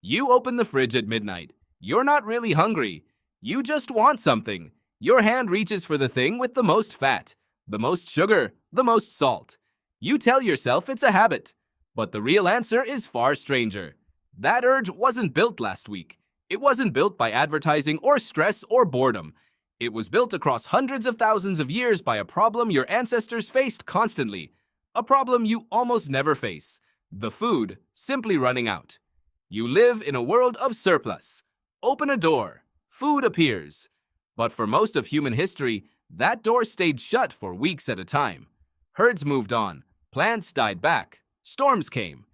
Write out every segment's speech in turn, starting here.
You open the fridge at midnight. You're not really hungry. You just want something. Your hand reaches for the thing with the most fat, the most sugar, the most salt. You tell yourself it's a habit. But the real answer is far stranger. That urge wasn't built last week. It wasn't built by advertising or stress or boredom. It was built across hundreds of thousands of years by a problem your ancestors faced constantly. A problem you almost never face. The food simply running out. You live in a world of surplus. Open a door. Food appears. But for most of human history, that door stayed shut for weeks at a time. Herds moved on. Plants died back. Storms came.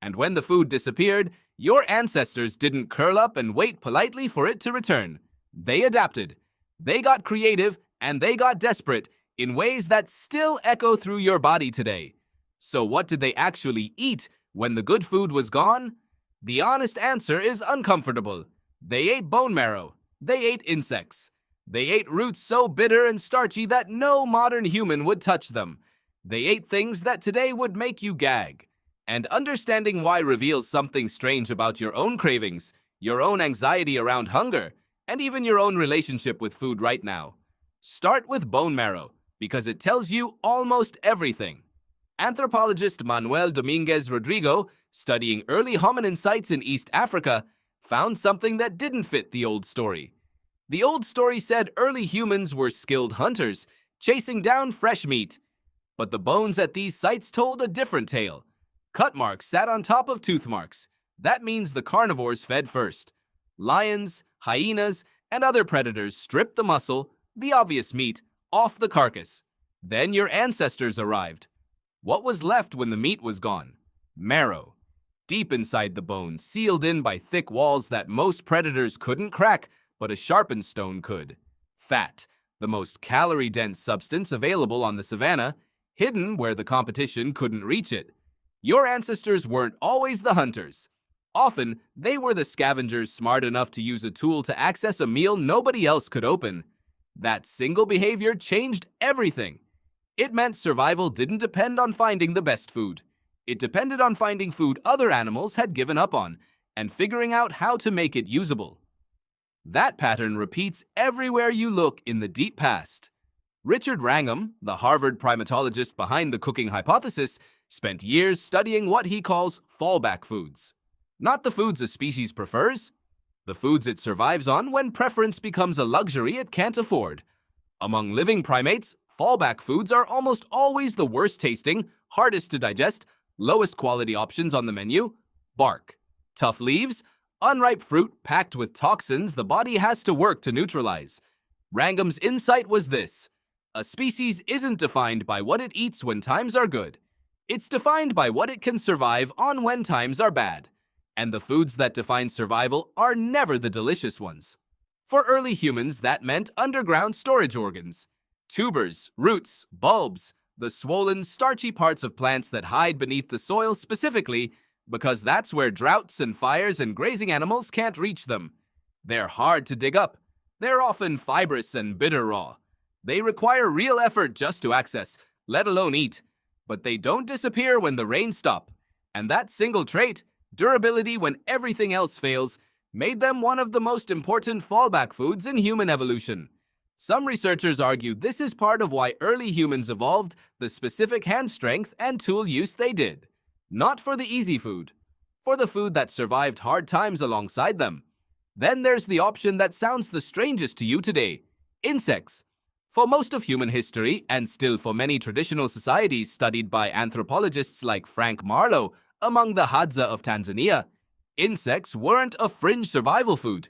And when the food disappeared, your ancestors didn't curl up and wait politely for it to return. They adapted. They got creative and they got desperate in ways that still echo through your body today. So what did they actually eat when the good food was gone? The honest answer is uncomfortable. They ate bone marrow. They ate insects. They ate roots so bitter and starchy that no modern human would touch them. They ate things that today would make you gag. And understanding why reveals something strange about your own cravings, your own anxiety around hunger, and even your own relationship with food right now. Start with bone marrow, because it tells you almost everything. Anthropologist Manuel Dominguez Rodrigo, studying early hominin sites in East Africa, found something that didn't fit the old story. The old story said early humans were skilled hunters, chasing down fresh meat. But the bones at these sites told a different tale. Cut marks sat on top of tooth marks. That means the carnivores fed first. Lions, hyenas, and other predators stripped the muscle, the obvious meat, off the carcass. Then your ancestors arrived. What was left when the meat was gone? Marrow. Deep inside the bone, sealed in by thick walls that most predators couldn't crack, but a sharpened stone could. Fat, the most calorie-dense substance available on the savanna, hidden where the competition couldn't reach it. Your ancestors weren't always the hunters. Often, they were the scavengers smart enough to use a tool to access a meal nobody else could open. That single behavior changed everything. It meant survival didn't depend on finding the best food. It depended on finding food other animals had given up on and figuring out how to make it usable. That pattern repeats everywhere you look in the deep past. Richard Wrangham, the Harvard primatologist behind the cooking hypothesis, spent years studying what he calls fallback foods. Not the foods a species prefers, the foods it survives on when preference becomes a luxury it can't afford. Among living primates, fallback foods are almost always the worst tasting, hardest to digest, lowest quality options on the menu. Bark, tough leaves, unripe fruit packed with toxins the body has to work to neutralize. Wrangham's insight was this: a species isn't defined by what it eats when times are good. It's defined by what it can survive on when times are bad. And the foods that define survival are never the delicious ones. For early humans, that meant underground storage organs. Tubers, roots, bulbs, the swollen, starchy parts of plants that hide beneath the soil specifically because that's where droughts and fires and grazing animals can't reach them. They're hard to dig up. They're often fibrous and bitter raw. They require real effort just to access, let alone eat. But they don't disappear when the rains stop. And that single trait, durability when everything else fails, made them one of the most important fallback foods in human evolution. Some researchers argue this is part of why early humans evolved the specific hand strength and tool use they did. Not for the easy food, for the food that survived hard times alongside them. Then there's the option that sounds the strangest to you today: insects. For most of human history, and still for many traditional societies studied by anthropologists like Frank Marlowe among the Hadza of Tanzania, insects weren't a fringe survival food.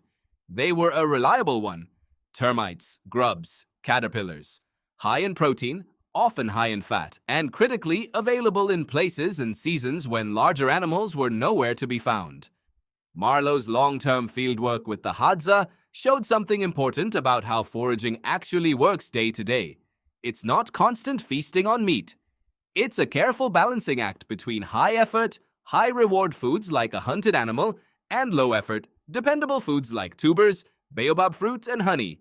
They were a reliable one. Termites, grubs, caterpillars. High in protein, often high in fat, and critically available in places and seasons when larger animals were nowhere to be found. Marlowe's long-term fieldwork with the Hadza showed something important about how foraging actually works day to day. It's not constant feasting on meat. It's a careful balancing act between high-effort, high-reward foods like a hunted animal and low-effort, dependable foods like tubers, baobab fruit, and honey.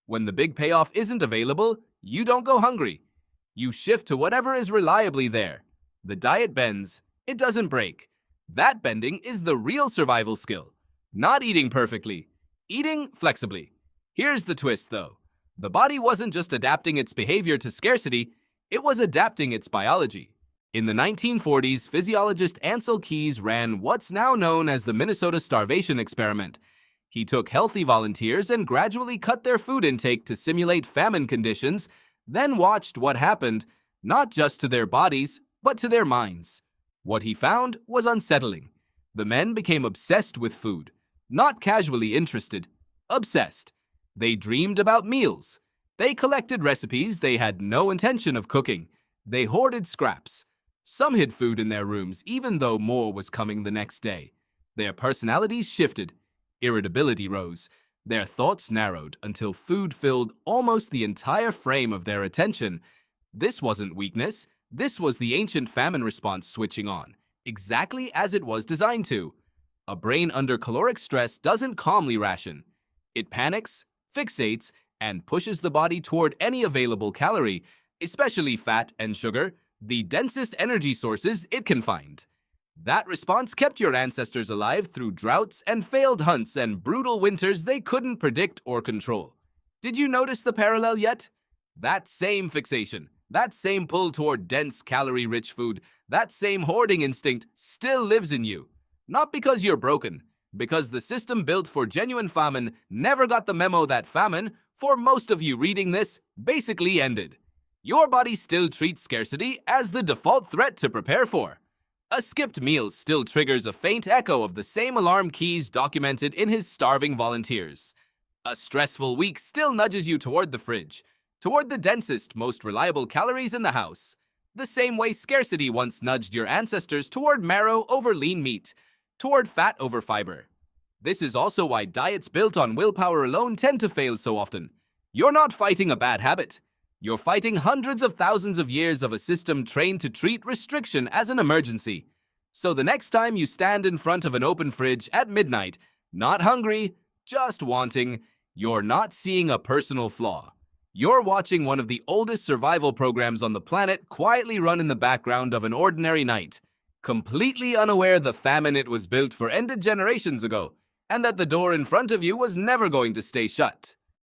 When the big payoff isn't available, you don't go hungry. You shift to whatever is reliably there. The diet bends, it doesn't break. That bending is the real survival skill. Not eating perfectly, eating flexibly. Here's the twist, though. The body wasn't just adapting its behavior to scarcity, it was adapting its biology. In the 1940s, physiologist Ansel Keys ran what's now known as the Minnesota starvation experiment. He took healthy volunteers and gradually cut their food intake to simulate famine conditions, then watched what happened, not just to their bodies, but to their minds. What he found was unsettling. The men became obsessed with food, not casually interested, obsessed. They dreamed about meals. They collected recipes they had no intention of cooking. They hoarded scraps. Some hid food in their rooms even though more was coming the next day. Their personalities shifted. Irritability rose. Their thoughts narrowed until food filled almost the entire frame of their attention. This wasn't weakness. This was the ancient famine response switching on, exactly as it was designed to. A brain under caloric stress doesn't calmly ration. It panics, fixates, and pushes the body toward any available calorie, especially fat and sugar, the densest energy sources it can find. That response kept your ancestors alive through droughts and failed hunts and brutal winters they couldn't predict or control. Did you notice the parallel yet? That same fixation, that same pull toward dense, calorie-rich food, that same hoarding instinct still lives in you. Not because you're broken, because the system built for genuine famine never got the memo that famine, for most of you reading this, basically ended. Your body still treats scarcity as the default threat to prepare for. A skipped meal still triggers a faint echo of the same alarm Keys documented in his starving volunteers. A stressful week still nudges you toward the fridge, toward the densest, most reliable calories in the house. The same way scarcity once nudged your ancestors toward marrow over lean meat, toward fat over fiber. This is also why diets built on willpower alone tend to fail so often. You're not fighting a bad habit. You're fighting hundreds of thousands of years of a system trained to treat restriction as an emergency. So the next time you stand in front of an open fridge at midnight, not hungry, just wanting, you're not seeing a personal flaw. You're watching one of the oldest survival programs on the planet quietly run in the background of an ordinary night, completely unaware the famine it was built for ended generations ago, and that the door in front of you was never going to stay shut.